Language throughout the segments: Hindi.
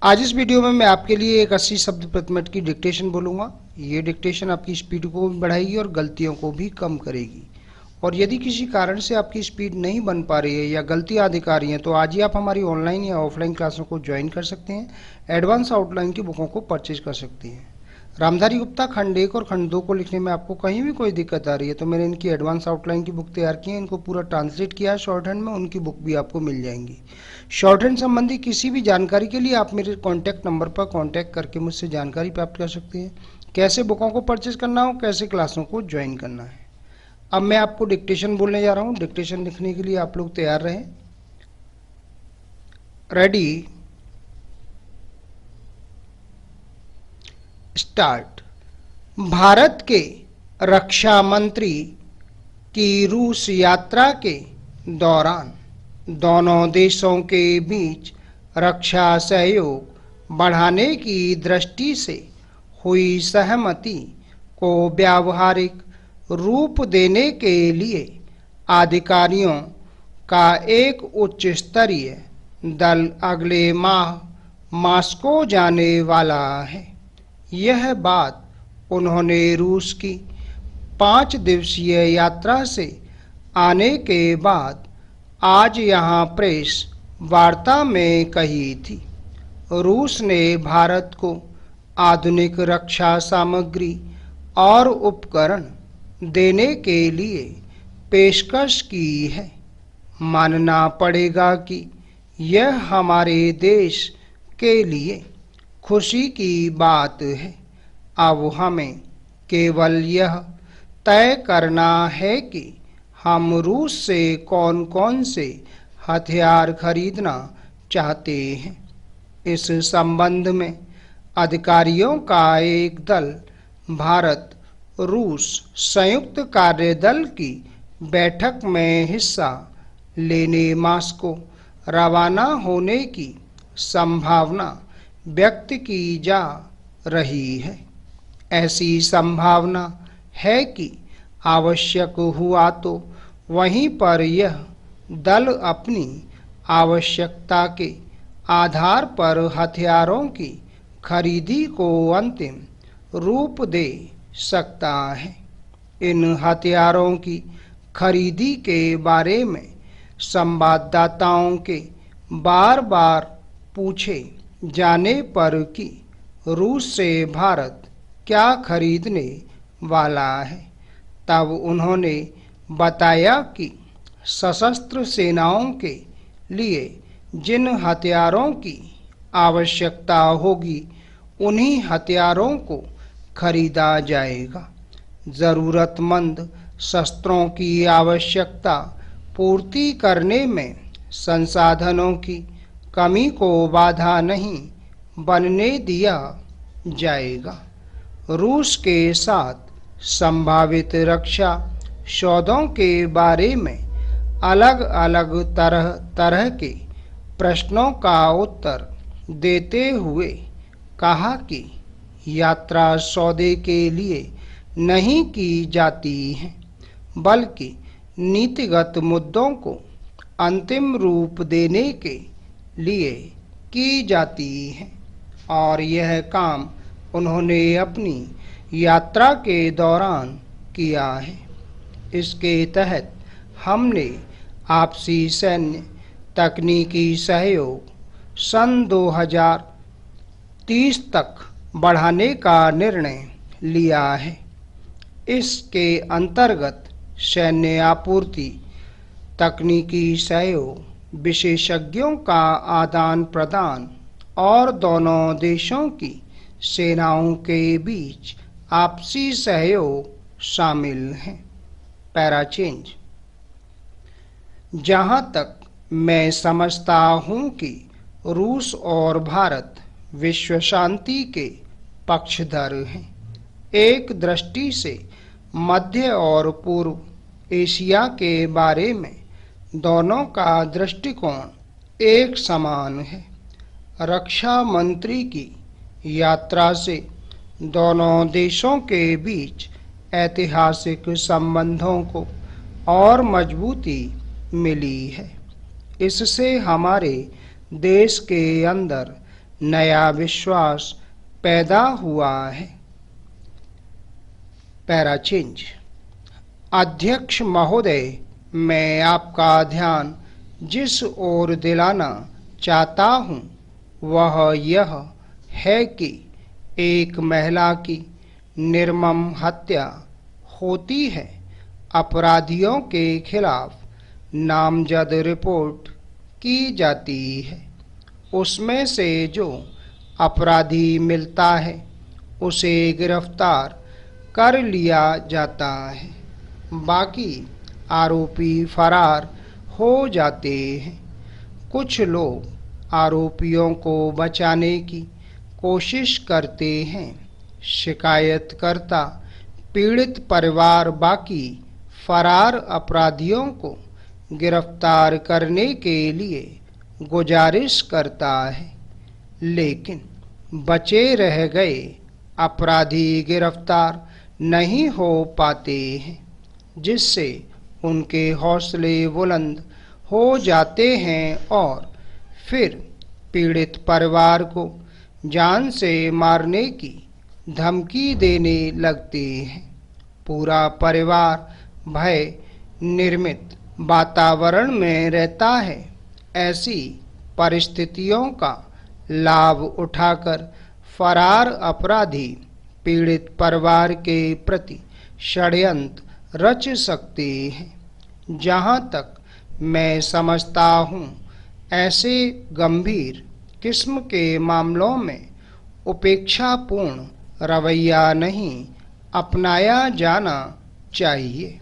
आज इस वीडियो में मैं आपके लिए एक 80 शब्द प्रति मिनट की डिक्टेशन बोलूँगा। ये डिक्टेशन आपकी स्पीड को भी बढ़ाएगी और गलतियों को भी कम करेगी। और यदि किसी कारण से आपकी स्पीड नहीं बन पा रही है या गलतियाँ दिख आ रही हैं तो आज ही आप हमारी ऑनलाइन या ऑफलाइन क्लासों को ज्वाइन कर सकते हैं। एडवांस आउटलाइन की बुकों को परचेज कर सकते हैं। रामधारी गुप्ता खंड 1 और खंड 2 को लिखने में आपको कहीं भी कोई दिक्कत आ रही है तो मैंने इनकी एडवांस आउटलाइन की बुक तैयार की है। इनको पूरा ट्रांसलेट किया है शॉर्ट हैंड में, उनकी बुक भी आपको मिल जाएंगी। शॉर्ट हैंड संबंधी किसी भी जानकारी के लिए आप मेरे कॉन्टैक्ट नंबर पर कॉन्टैक्ट करके मुझसे जानकारी प्राप्त कर सकते हैं। कैसे बुकों को परचेज करना हो, कैसे क्लासों को ज्वाइन करना है। अब मैं आपको डिक्टेशन बोलने जा रहा हूँ। डिक्टेशन लिखने के लिए आप लोग तैयार रहें। Ready, start. भारत के रक्षा मंत्री की रूस यात्रा के दौरान दोनों देशों के बीच रक्षा सहयोग बढ़ाने की दृष्टि से हुई सहमति को व्यावहारिक रूप देने के लिए अधिकारियों का एक उच्च स्तरीय दल अगले माह मॉस्को जाने वाला है। यह बात उन्होंने रूस की 5 दिवसीय यात्रा से आने के बाद आज यहाँ प्रेस वार्ता में कही थी। रूस ने भारत को आधुनिक रक्षा सामग्री और उपकरण देने के लिए पेशकश की है। मानना पड़ेगा कि यह हमारे देश के लिए खुशी की बात है। अब हमें केवल यह तय करना है कि हम रूस से कौन कौन से हथियार खरीदना चाहते हैं। इस संबंध में अधिकारियों का एक दल भारत रूस संयुक्त कार्यदल की बैठक में हिस्सा लेने मॉस्को रवाना होने की संभावना व्यक्त की जा रही है। ऐसी संभावना है कि आवश्यक हुआ तो वहीं पर यह दल अपनी आवश्यकता के आधार पर हथियारों की खरीदी को अंतिम रूप दे सकता है। इन हथियारों की खरीदी के बारे में संवाददाताओं के बार बार पूछे जाने पर कि रूस से भारत क्या खरीदने वाला है, तब उन्होंने बताया कि सशस्त्र सेनाओं के लिए जिन हथियारों की आवश्यकता होगी उन्हीं हथियारों को खरीदा जाएगा। ज़रूरतमंद शस्त्रों की आवश्यकता पूर्ति करने में संसाधनों की कमी को बाधा नहीं बनने दिया जाएगा। रूस के साथ संभावित रक्षा सौदों के बारे में अलग अलग तरह तरह के प्रश्नों का उत्तर देते हुए कहा कि यात्रा सौदे के लिए नहीं की जाती है, बल्कि नीतिगत मुद्दों को अंतिम रूप देने के लिए की जाती है। और यह काम उन्होंने अपनी यात्रा के दौरान किया है। इसके तहत हमने आपसी सैन्य तकनीकी सहयोग सन 2030 तक बढ़ाने का निर्णय लिया है। इसके अंतर्गत सैन्य आपूर्ति, तकनीकी सहयोग, विशेषज्ञों का आदान प्रदान और दोनों देशों की सेनाओं के बीच आपसी सहयोग शामिल हैं। Para change. जहाँ तक मैं समझता हूँ कि रूस और भारत विश्व शांति के पक्षधर हैं। एक दृष्टि से मध्य और पूर्व एशिया के बारे में दोनों का दृष्टिकोण एक समान है। रक्षा मंत्री की यात्रा से दोनों देशों के बीच ऐतिहासिक संबंधों को और मजबूती मिली है। इससे हमारे देश के अंदर नया विश्वास पैदा हुआ है। Para change. अध्यक्ष महोदय, मैं आपका ध्यान जिस ओर दिलाना चाहता हूँ वह यह है कि एक महिला की निर्मम हत्या होती है। अपराधियों के खिलाफ नामजद रिपोर्ट की जाती है। उसमें से जो अपराधी मिलता है उसे गिरफ्तार कर लिया जाता है। बाकी आरोपी फरार हो जाते हैं। कुछ लोग आरोपियों को बचाने की कोशिश करते हैं। शिकायतकर्ता, पीड़ित परिवार बाकी फरार अपराधियों को गिरफ्तार करने के लिए गुजारिश करता है, लेकिन बचे रह गए अपराधी गिरफ्तार नहीं हो पाते हैं, जिससे उनके हौसले बुलंद हो जाते हैं और फिर पीड़ित परिवार को जान से मारने की धमकी देने लगते हैं। पूरा परिवार भय निर्मित वातावरण में रहता है। ऐसी परिस्थितियों का लाभ उठाकर फरार अपराधी पीड़ित परिवार के प्रति षड्यंत्र रच सकते हैं। जहाँ तक मैं समझता हूँ, ऐसे गंभीर किस्म के मामलों में उपेक्षापूर्ण रवैया नहीं अपनाया जाना चाहिए।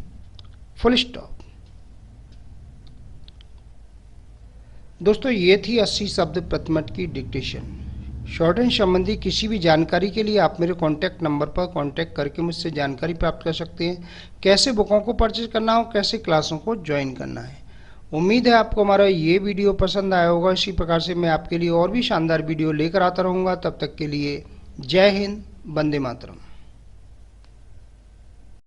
Full stop. दोस्तों, ये थी 80 शब्द प्रति मिनट की डिक्टेशन। शॉर्ट हैंड संबंधी किसी भी जानकारी के लिए आप मेरे कॉन्टैक्ट नंबर पर कॉन्टैक्ट करके मुझसे जानकारी प्राप्त कर सकते हैं। कैसे बुकों को परचेज करना हो, कैसे क्लासों को ज्वाइन करना है। उम्मीद है आपको हमारा ये वीडियो पसंद आया होगा। इसी प्रकार से मैं आपके लिए और भी शानदार वीडियो लेकर आता रहूँगा। तब तक के लिए जय हिंद, वंदे मातरम।